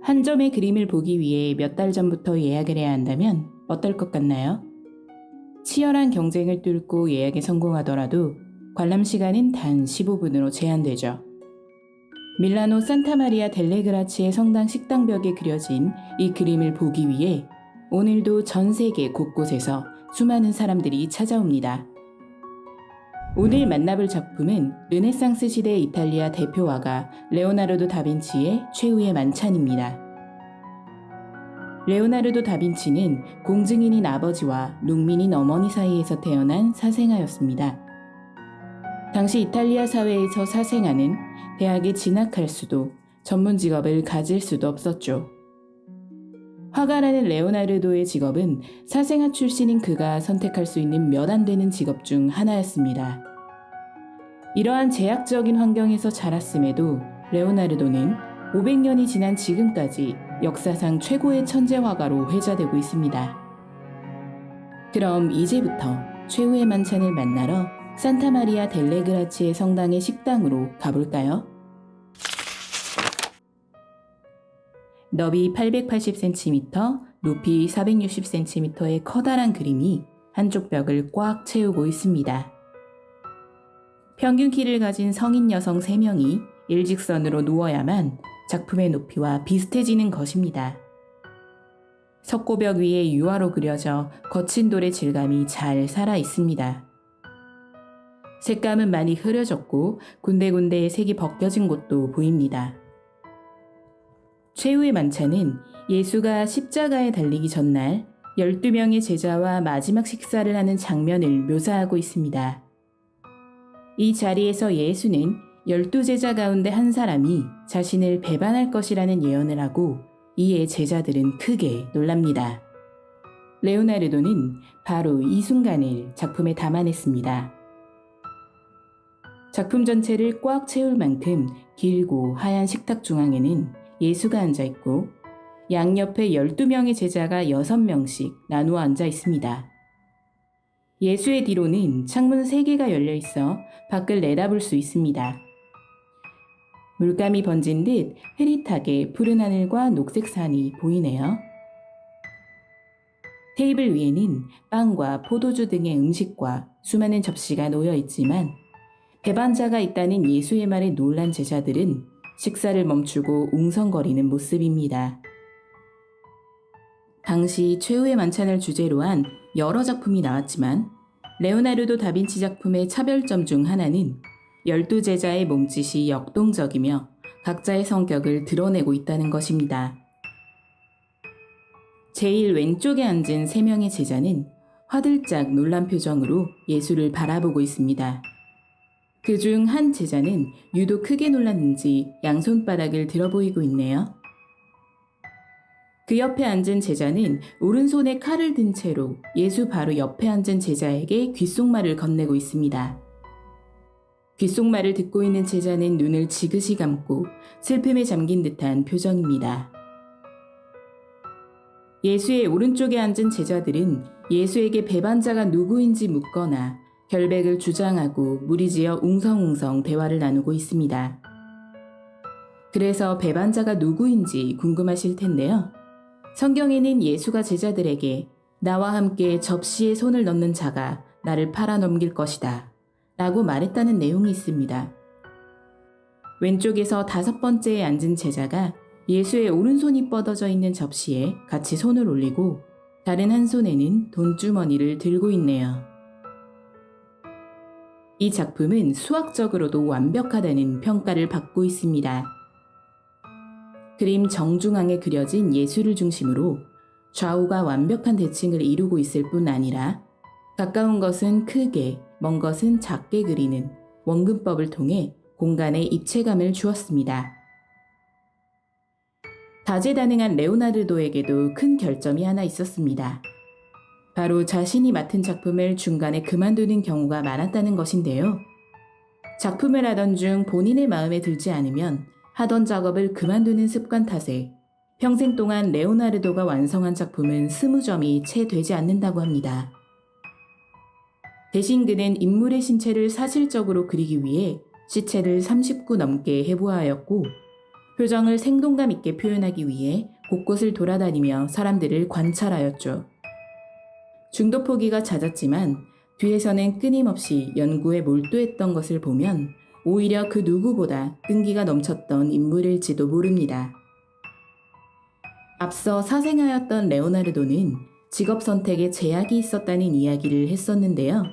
한 점의 그림을 보기 위해 몇 달 전부터 예약을 해야 한다면 어떨 것 같나요? 치열한 경쟁을 뚫고 예약에 성공하더라도 관람 시간은 단 15분으로 제한되죠. 밀라노 산타마리아 델레그라치의 성당 식당벽에 그려진 이 그림을 보기 위해 오늘도 전 세계 곳곳에서 수많은 사람들이 찾아옵니다. 오늘 만나볼 작품은 르네상스 시대 이탈리아 대표 화가 레오나르도 다빈치의 최후의 만찬입니다. 레오나르도 다빈치는 공증인인 아버지와 농민인 어머니 사이에서 태어난 사생아였습니다. 당시 이탈리아 사회에서 사생아는 대학에 진학할 수도 전문 직업을 가질 수도 없었죠. 화가라는 레오나르도의 직업은 사생아 출신인 그가 선택할 수 있는 몇 안 되는 직업 중 하나였습니다. 이러한 제약적인 환경에서 자랐음에도 레오나르도는 500년이 지난 지금까지 역사상 최고의 천재 화가로 회자되고 있습니다. 그럼 이제부터 최후의 만찬을 만나러 산타마리아 델레그라치의 성당의 식당으로 가볼까요? 너비 880cm, 높이 460cm의 커다란 그림이 한쪽 벽을 꽉 채우고 있습니다. 평균 키를 가진 성인 여성 3명이 일직선으로 누워야만 작품의 높이와 비슷해지는 것입니다. 석고벽 위에 유화로 그려져 거친 돌의 질감이 잘 살아 있습니다. 색감은 많이 흐려졌고 군데군데 색이 벗겨진 곳도 보입니다. 최후의 만찬은 예수가 십자가에 달리기 전날 12명의 제자와 마지막 식사를 하는 장면을 묘사하고 있습니다. 이 자리에서 예수는 12제자 가운데 한 사람이 자신을 배반할 것이라는 예언을 하고 이에 제자들은 크게 놀랍니다. 레오나르도는 바로 이 순간을 작품에 담아냈습니다. 작품 전체를 꽉 채울 만큼 길고 하얀 식탁 중앙에는 예수가 앉아있고 양옆에 12명의 제자가 6명씩 나누어 앉아 있습니다. 예수의 뒤로는 창문 3개가 열려 있어 밖을 내다볼 수 있습니다. 물감이 번진 듯 흐릿하게 푸른 하늘과 녹색 산이 보이네요. 테이블 위에는 빵과 포도주 등의 음식과 수많은 접시가 놓여 있지만 배반자가 있다는 예수의 말에 놀란 제자들은 식사를 멈추고 웅성거리는 모습입니다. 당시 최후의 만찬을 주제로 한 여러 작품이 나왔지만 레오나르도 다빈치 작품의 차별점 중 하나는 12제자의 몸짓이 역동적이며 각자의 성격을 드러내고 있다는 것입니다. 제일 왼쪽에 앉은 3명의 제자는 화들짝 놀란 표정으로 예수를 바라보고 있습니다. 그중 한 제자는 유독 크게 놀랐는지 양손바닥을 들어 보이고 있네요. 그 옆에 앉은 제자는 오른손에 칼을 든 채로 예수 바로 옆에 앉은 제자에게 귓속말을 건네고 있습니다. 귓속말을 듣고 있는 제자는 눈을 지그시 감고 슬픔에 잠긴 듯한 표정입니다. 예수의 오른쪽에 앉은 제자들은 예수에게 배반자가 누구인지 묻거나 결백을 주장하고 무리지어 웅성웅성 대화를 나누고 있습니다. 그래서 배반자가 누구인지 궁금하실 텐데요. 성경에는 예수가 제자들에게 나와 함께 접시에 손을 넣는 자가 나를 팔아넘길 것이다 라고 말했다는 내용이 있습니다. 왼쪽에서 5번째에 앉은 제자가 예수의 오른손이 뻗어져 있는 접시에 같이 손을 올리고 다른 한 손에는 돈주머니를 들고 있네요. 이 작품은 수학적으로도 완벽하다는 평가를 받고 있습니다. 그림 정중앙에 그려진 예수를 중심으로 좌우가 완벽한 대칭을 이루고 있을 뿐 아니라 가까운 것은 크게, 먼 것은 작게 그리는 원근법을 통해 공간에 입체감을 주었습니다. 다재다능한 레오나르도에게도 큰 결점이 하나 있었습니다. 바로 자신이 맡은 작품을 중간에 그만두는 경우가 많았다는 것인데요. 작품을 하던 중 본인의 마음에 들지 않으면 하던 작업을 그만두는 습관 탓에 평생 동안 레오나르도가 완성한 작품은 20점이 채 되지 않는다고 합니다. 대신 그는 인물의 신체를 사실적으로 그리기 위해 시체를 30구 넘게 해부하였고 표정을 생동감 있게 표현하기 위해 곳곳을 돌아다니며 사람들을 관찰하였죠. 중도 포기가 잦았지만 뒤에서는 끊임없이 연구에 몰두했던 것을 보면 오히려 그 누구보다 끈기가 넘쳤던 인물일지도 모릅니다. 앞서 사생아였던 레오나르도는 직업 선택에 제약이 있었다는 이야기를 했었는데요.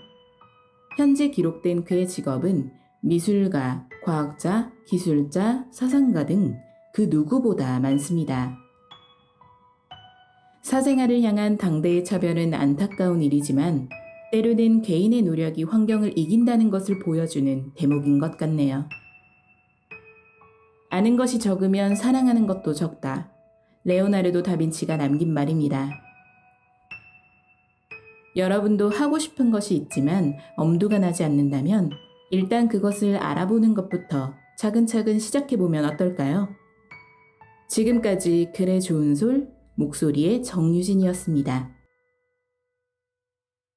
현재 기록된 그의 직업은 미술가, 과학자, 기술자, 사상가 등 그 누구보다 많습니다. 사생아를 향한 당대의 차별은 안타까운 일이지만 때로는 개인의 노력이 환경을 이긴다는 것을 보여주는 대목인 것 같네요. 아는 것이 적으면 사랑하는 것도 적다. 레오나르도 다빈치가 남긴 말입니다. 여러분도 하고 싶은 것이 있지만 엄두가 나지 않는다면 일단 그것을 알아보는 것부터 차근차근 시작해보면 어떨까요? 지금까지 글의 좋은 솔, 목소리의 정유진이었습니다.